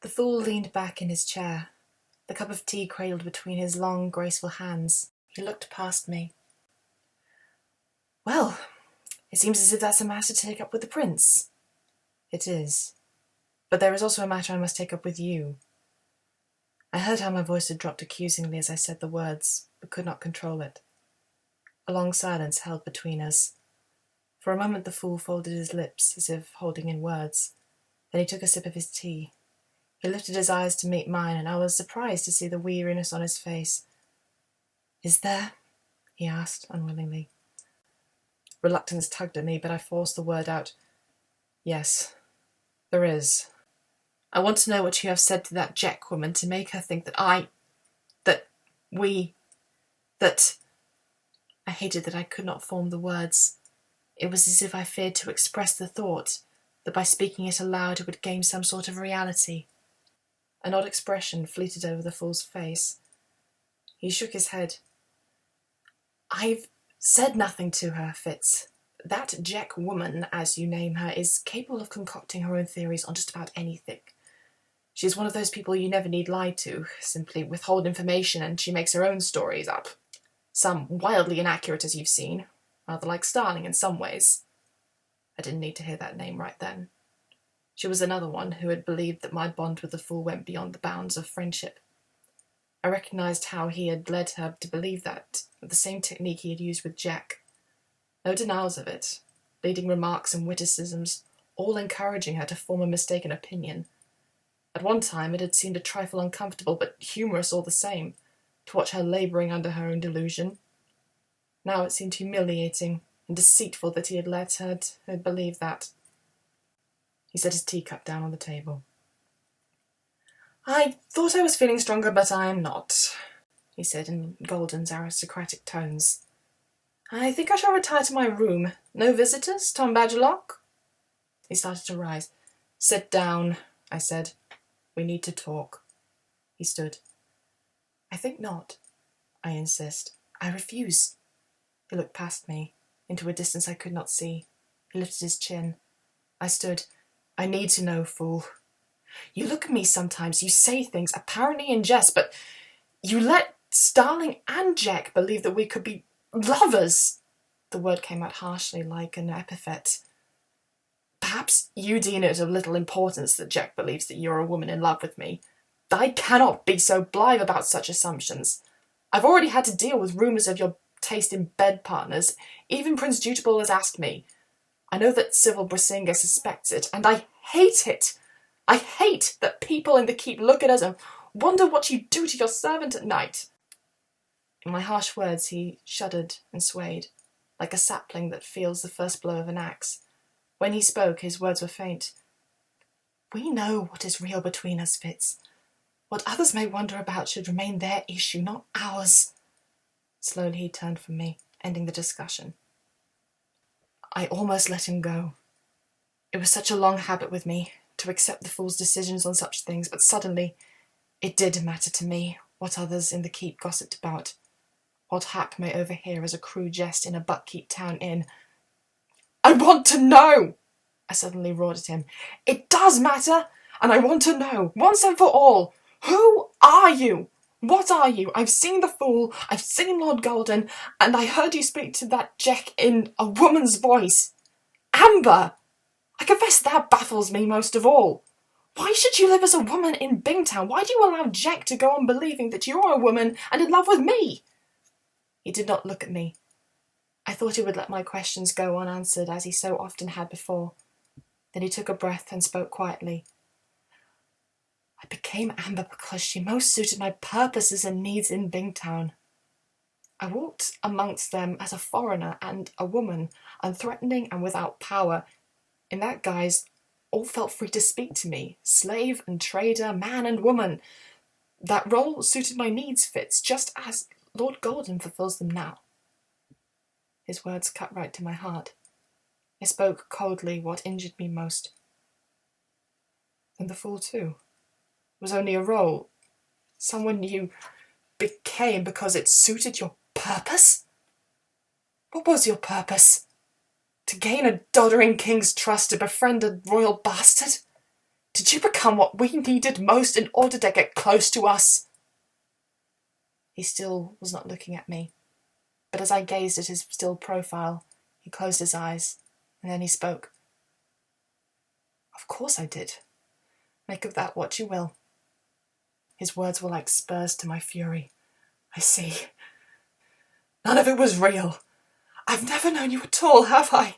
The fool leaned back in his chair, the cup of tea cradled between his long, graceful hands. He looked past me. Well, it seems as if that's a matter to take up with the prince. It is. But there is also a matter I must take up with you. I heard how my voice had dropped accusingly as I said the words, but could not control it. A long silence held between us. For a moment the fool folded his lips, as if holding in words. Then he took a sip of his tea. He lifted his eyes to meet mine, and I was surprised to see the weariness on his face. "Is there?" he asked, unwillingly. Reluctance tugged at me, but I forced the word out. "Yes, there is. I want to know what you have said to that Jack woman to make her think that I hated that I could not form the words. It was as if I feared to express the thought, that by speaking it aloud it would gain some sort of reality. An odd expression fleeted over the fool's face. He shook his head. "I've said nothing to her, Fitz. That Jack woman, as you name her, is capable of concocting her own theories on just about anything. She is one of those people you never need lie to, simply withhold information and she makes her own stories up. Some wildly inaccurate, as you've seen, rather like Starling in some ways." I didn't need to hear that name right then. She was another one who had believed that my bond with the fool went beyond the bounds of friendship. I recognised how he had led her to believe that, with the same technique he had used with Jack. No denials of it, leading remarks and witticisms, all encouraging her to form a mistaken opinion. At one time it had seemed a trifle uncomfortable, but humorous all the same, to watch her labouring under her own delusion. Now it seemed humiliating and deceitful that he had let her believe that. He set his teacup down on the table. "I thought I was feeling stronger, but I am not," he said in Golden's aristocratic tones. "I think I shall retire to my room. No visitors, Tom Badgerlock?" He started to rise. "Sit down," I said. "We need to talk." He stood. "I think not," I insist. "I refuse." He looked past me, into a distance I could not see. He lifted his chin. I stood. "I need to know, fool. You look at me sometimes, you say things apparently in jest, but you let Starling and Jack believe that we could be lovers." The word came out harshly, like an epithet. "Perhaps you deem it of little importance that Jack believes that you're a woman in love with me. I cannot be so blithe about such assumptions. I've already had to deal with rumours of your taste in bed partners. Even Prince Jutable has asked me. I know that Civil Brisinga suspects it, and I hate it. I hate that people in the keep look at us and wonder what you do to your servant at night." In my harsh words he shuddered and swayed, like a sapling that feels the first blow of an axe. When he spoke, his words were faint. "We know what is real between us, Fitz. What others may wonder about should remain their issue, not ours." Slowly he turned from me, ending the discussion. I almost let him go. It was such a long habit with me, to accept the fool's decisions on such things, but suddenly it did matter to me what others in the keep gossiped about, what Hap may overhear as a crude jest in a Buckkeep Town inn. "I want to know!" I suddenly roared at him. "It does matter, and I want to know, once and for all. Who are you? What are you? I've seen the fool, I've seen Lord Golden, and I heard you speak to that Jack in a woman's voice. Amber! I confess that baffles me most of all. Why should you live as a woman in Bingtown? Why do you allow Jack to go on believing that you're a woman and in love with me?" He did not look at me. I thought he would let my questions go unanswered, as he so often had before. Then he took a breath and spoke quietly. "I became Amber because she most suited my purposes and needs in Bingtown. I walked amongst them as a foreigner and a woman, unthreatening and without power. In that guise, all felt free to speak to me, slave and trader, man and woman. That role suited my needs, Fitz, just as Lord Golden fulfills them now." His words cut right to my heart. I spoke coldly what injured me most. "And the fool, too, was only a role, someone you became because it suited your purpose? What was your purpose? To gain a doddering king's trust, to befriend a royal bastard? Did you become what we needed most in order to get close to us? He still was not looking at me, but as I gazed at his still profile, he closed his eyes, and then he spoke. Of course I did. Make of that what you will. His words were like spurs to my fury. I see. None of it was real. I've never known you at all, have I?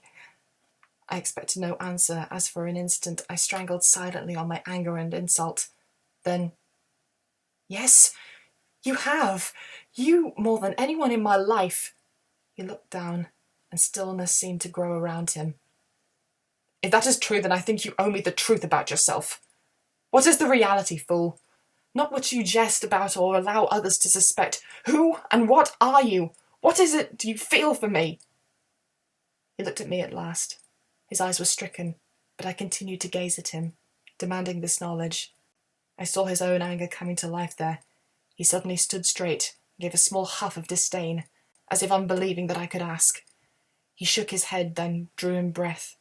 I expected no answer, as for an instant I strangled silently on my anger and insult. Then, yes, you have. You more than anyone in my life. He looked down, and stillness seemed to grow around him. If that is true, then I think you owe me the truth about yourself. What is the reality, fool? Not what you jest about or allow others to suspect. Who and what are you? What is it do you feel for me? He looked at me at last. His eyes were stricken, but I continued to gaze at him, demanding this knowledge. I saw his own anger coming to life there. He suddenly stood straight, and gave a small huff of disdain, as if unbelieving that I could ask. He shook his head, then drew a breath.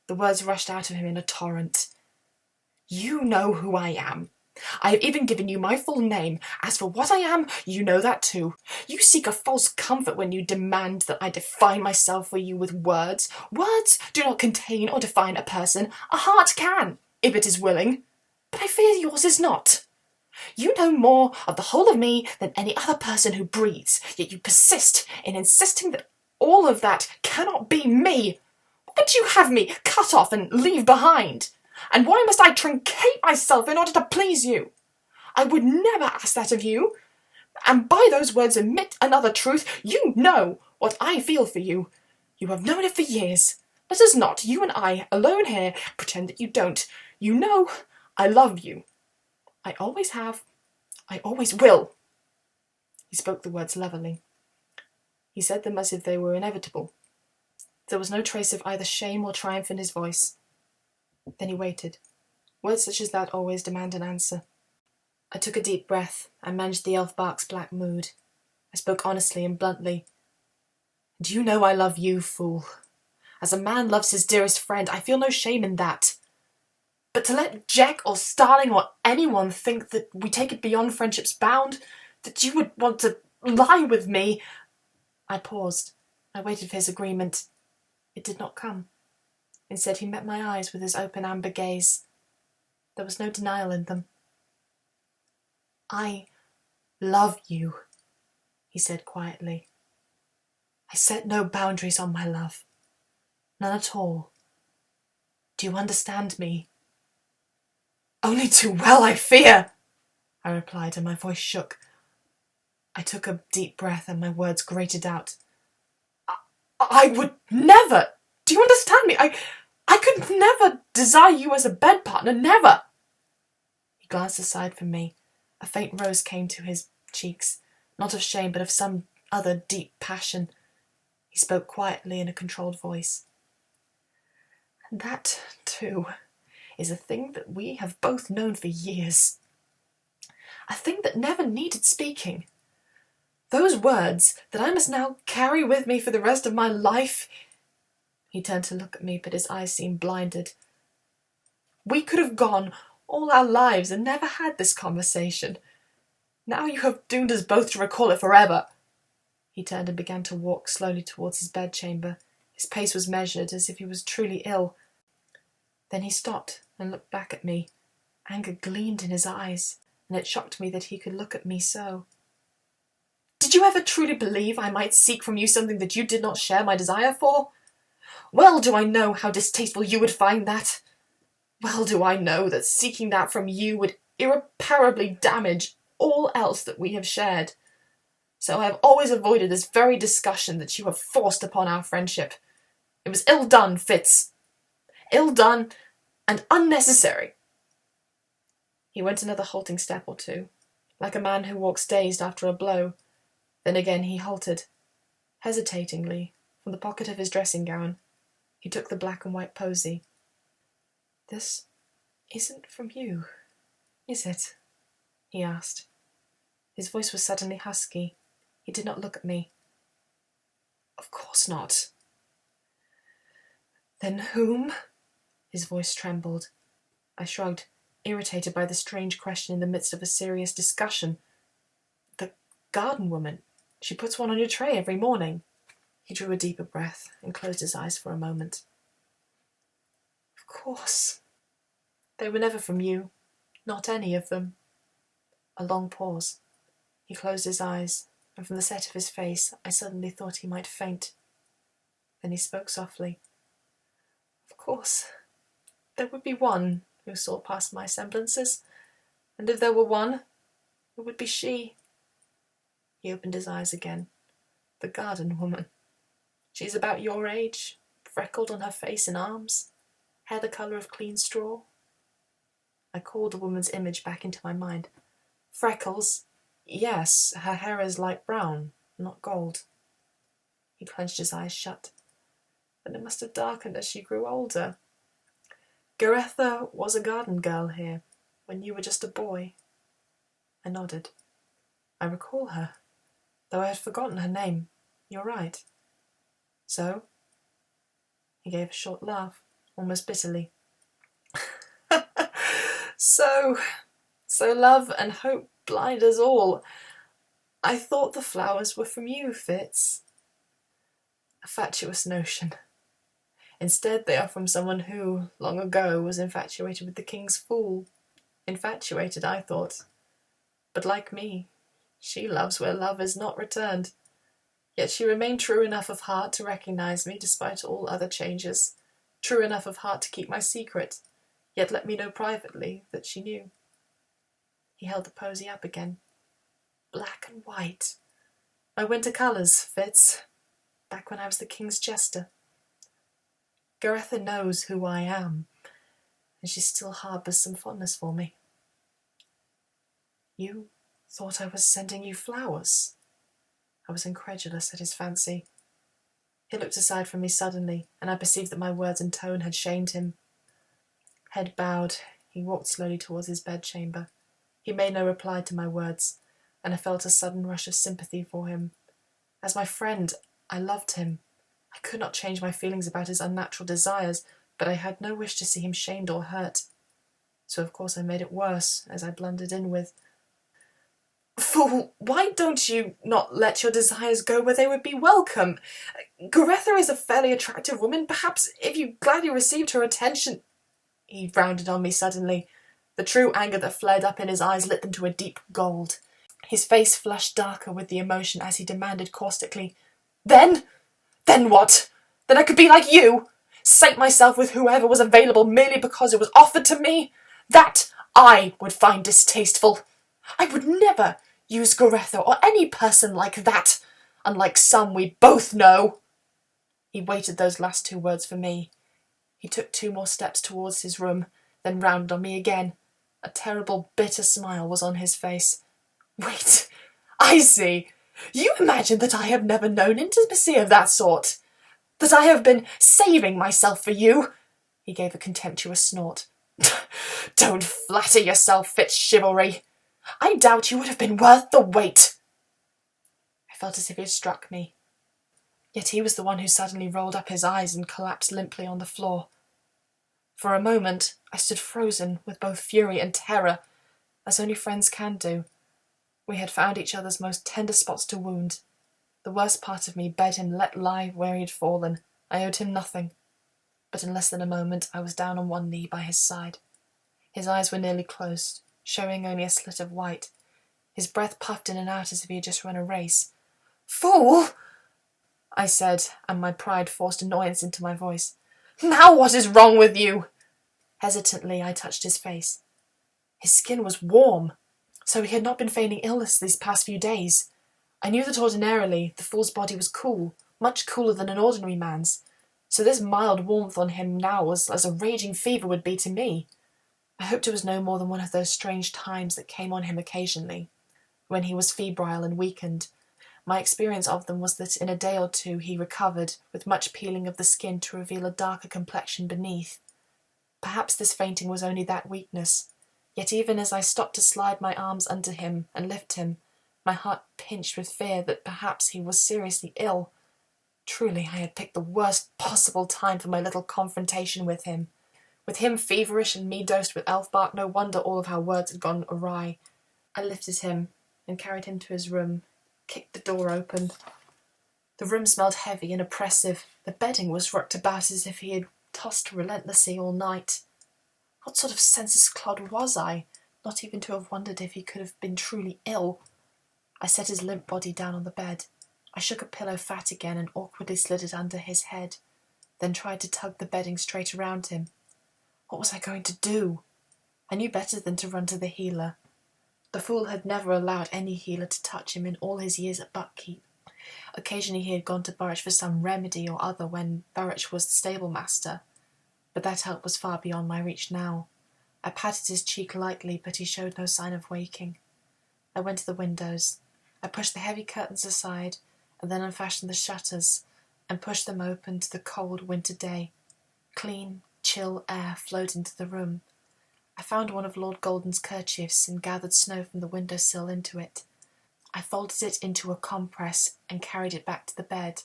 The words rushed out of him in a torrent. You know who I am. I have even given you my full name. As for what I am, you know that too. You seek a false comfort when you demand that I define myself for you with words. Words do not contain or define a person. A heart can, if it is willing. But I fear yours is not. You know more of the whole of me than any other person who breathes, yet you persist in insisting that all of that cannot be me. Why would you have me cut off and leave behind? And why must I truncate myself in order to please you? I would never ask that of you. And by those words admit another truth. You know what I feel for you. You have known it for years. Let us not, you and I, alone here, pretend that you don't. You know I love you. I always have. I always will. He spoke the words levelly. He said them as if they were inevitable. There was no trace of either shame or triumph in his voice. Then he waited. Words such as that always demand an answer. I took a deep breath and managed the elf-bark's black mood. I spoke honestly and bluntly. Do you know I love you, fool? As a man loves his dearest friend, I feel no shame in that. But to let Jack or Starling or anyone think that we take it beyond friendship's bound, that you would want to lie with me... I paused. I waited for his agreement. It did not come. Instead, he met my eyes with his open amber gaze. There was no denial in them. I love you, he said quietly. I set no boundaries on my love. None at all. Do you understand me? Only too well, I fear, I replied, and my voice shook. I took a deep breath and my words grated out. I would never! Do you understand me? I could never desire you as a bed partner, never! He glanced aside from me. A faint rose came to his cheeks, not of shame, but of some other deep passion. He spoke quietly in a controlled voice. And that, too, is a thing that we have both known for years. A thing that never needed speaking. Those words that I must now carry with me for the rest of my life. He turned to look at me, but his eyes seemed blinded. We could have gone all our lives and never had this conversation. Now you have doomed us both to recall it forever. He turned and began to walk slowly towards his bedchamber. His pace was measured, as if he was truly ill. Then he stopped and looked back at me. Anger gleamed in his eyes, and it shocked me that he could look at me so. Did you ever truly believe I might seek from you something that you did not share my desire for? Well do I know how distasteful you would find that. Well do I know that seeking that from you would irreparably damage all else that we have shared. So I have always avoided this very discussion that you have forced upon our friendship. It was ill done, Fitz. Ill done and unnecessary. He went another halting step or two, like a man who walks dazed after a blow. Then again he halted. Hesitatingly, from the pocket of his dressing gown, he took the black and white posy. This isn't from you, is it? He asked. His voice was suddenly husky. He did not look at me. Of course not. Then whom? His voice trembled. I shrugged, irritated by the strange question in the midst of a serious discussion. The garden woman. She puts one on your tray every morning. He drew a deeper breath and closed his eyes for a moment. Of course. They were never from you. Not any of them. A long pause. He closed his eyes, and from the set of his face I suddenly thought he might faint. Then he spoke softly. Of course, there would be one who saw past my semblances, and if there were one, it would be she. He opened his eyes again. The garden woman. She's about your age, freckled on her face and arms, hair the colour of clean straw. I called the woman's image back into my mind. Freckles? Yes, her hair is light brown, not gold. He clenched his eyes shut. Then it must have darkened as she grew older. Goretha was a garden girl here, when you were just a boy. I nodded. I recall her, though I had forgotten her name. You're right. So? He gave a short laugh, almost bitterly. So love and hope blind us all. I thought the flowers were from you, Fitz. A fatuous notion. Instead, they are from someone who, long ago, was infatuated with the king's fool. Infatuated, I thought. But like me, she loves where love is not returned. Yet she remained true enough of heart to recognize me despite all other changes. True enough of heart to keep my secret, yet let me know privately that she knew. He held the posy up again. Black and white. My winter colours, Fitz. Back when I was the king's jester. Goretha knows who I am, and she still harbours some fondness for me. You thought I was sending you flowers? I was incredulous at his fancy. He looked aside from me suddenly, and I perceived that my words and tone had shamed him. Head bowed, he walked slowly towards his bedchamber. He made no reply to my words, and I felt a sudden rush of sympathy for him. As my friend, I loved him. I could not change my feelings about his unnatural desires, but I had no wish to see him shamed or hurt. So of course I made it worse, as I blundered in with, Fool, why don't you not let your desires go where they would be welcome? Goretha is a fairly attractive woman. Perhaps if you gladly received her attention... He rounded on me suddenly. The true anger that flared up in his eyes lit them to a deep gold. His face flushed darker with the emotion as he demanded caustically, Then what? Then I could be like you? Sate myself with whoever was available merely because it was offered to me? That I would find distasteful. I would never use Goretha or any person like that, unlike some we both know. He waited those last two words for me. He took 2 more steps towards his room, then rounded on me again. A terrible, bitter smile was on his face. Wait, I see. You imagine that I have never known intimacy of that sort? That I have been saving myself for you? He gave a contemptuous snort. Don't flatter yourself, Fitzchivalry. I doubt you would have been worth the wait. I felt as if he had struck me. Yet he was the one who suddenly rolled up his eyes and collapsed limply on the floor. For a moment, I stood frozen with both fury and terror, as only friends can do. We had found each other's most tender spots to wound. The worst part of me bade him let lie where he had fallen. I owed him nothing. But in less than a moment, I was down on one knee by his side. His eyes were nearly closed, showing only a slit of white. His breath puffed in and out as if he had just run a race. Fool! I said, and my pride forced annoyance into my voice. Now what is wrong with you? Hesitantly, I touched his face. His skin was warm, so he had not been feigning illness these past few days. I knew that ordinarily the fool's body was cool, much cooler than an ordinary man's, so this mild warmth on him now was as a raging fever would be to me. I hoped it was no more than one of those strange times that came on him occasionally, when he was febrile and weakened. My experience of them was that in a day or two he recovered, with much peeling of the skin to reveal a darker complexion beneath. Perhaps this fainting was only that weakness, yet even as I stopped to slide my arms under him and lift him, my heart pinched with fear that perhaps he was seriously ill. Truly, I had picked the worst possible time for my little confrontation with him. With him feverish and me dosed with elf bark, no wonder all of our words had gone awry. I lifted him and carried him to his room, kicked the door open. The room smelled heavy and oppressive. The bedding was rocked about as if he had tossed relentlessly all night. What sort of senseless clod was I, not even to have wondered if he could have been truly ill? I set his limp body down on the bed. I shook a pillow fat again and awkwardly slid it under his head, then tried to tug the bedding straight around him. What was I going to do? I knew better than to run to the healer. The fool had never allowed any healer to touch him in all his years at Buckkeep. Occasionally he had gone to Burrich for some remedy or other when Burrich was the stable master, but that help was far beyond my reach now. I patted his cheek lightly, but he showed no sign of waking. I went to the windows. I pushed the heavy curtains aside, and then unfastened the shutters, and pushed them open to the cold winter day. Clean, chill air flowed into the room. I found one of Lord Golden's kerchiefs and gathered snow from the window-sill into it. I folded it into a compress and carried it back to the bed.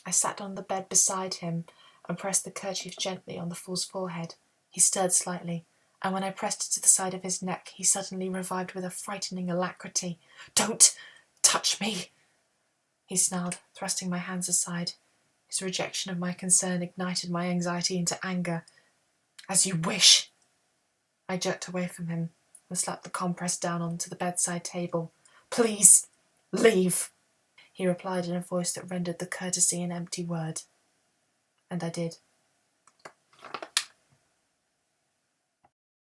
I sat on the bed beside him and pressed the kerchief gently on the fool's forehead. He stirred slightly, and when I pressed it to the side of his neck, he suddenly revived with a frightening alacrity. "Don't touch me!" he snarled, thrusting my hands aside. His rejection of my concern ignited my anxiety into anger. "As you wish." I jerked away from him and slapped the compress down onto the bedside table. "Please, leave," he replied in a voice that rendered the courtesy an empty word. And I did.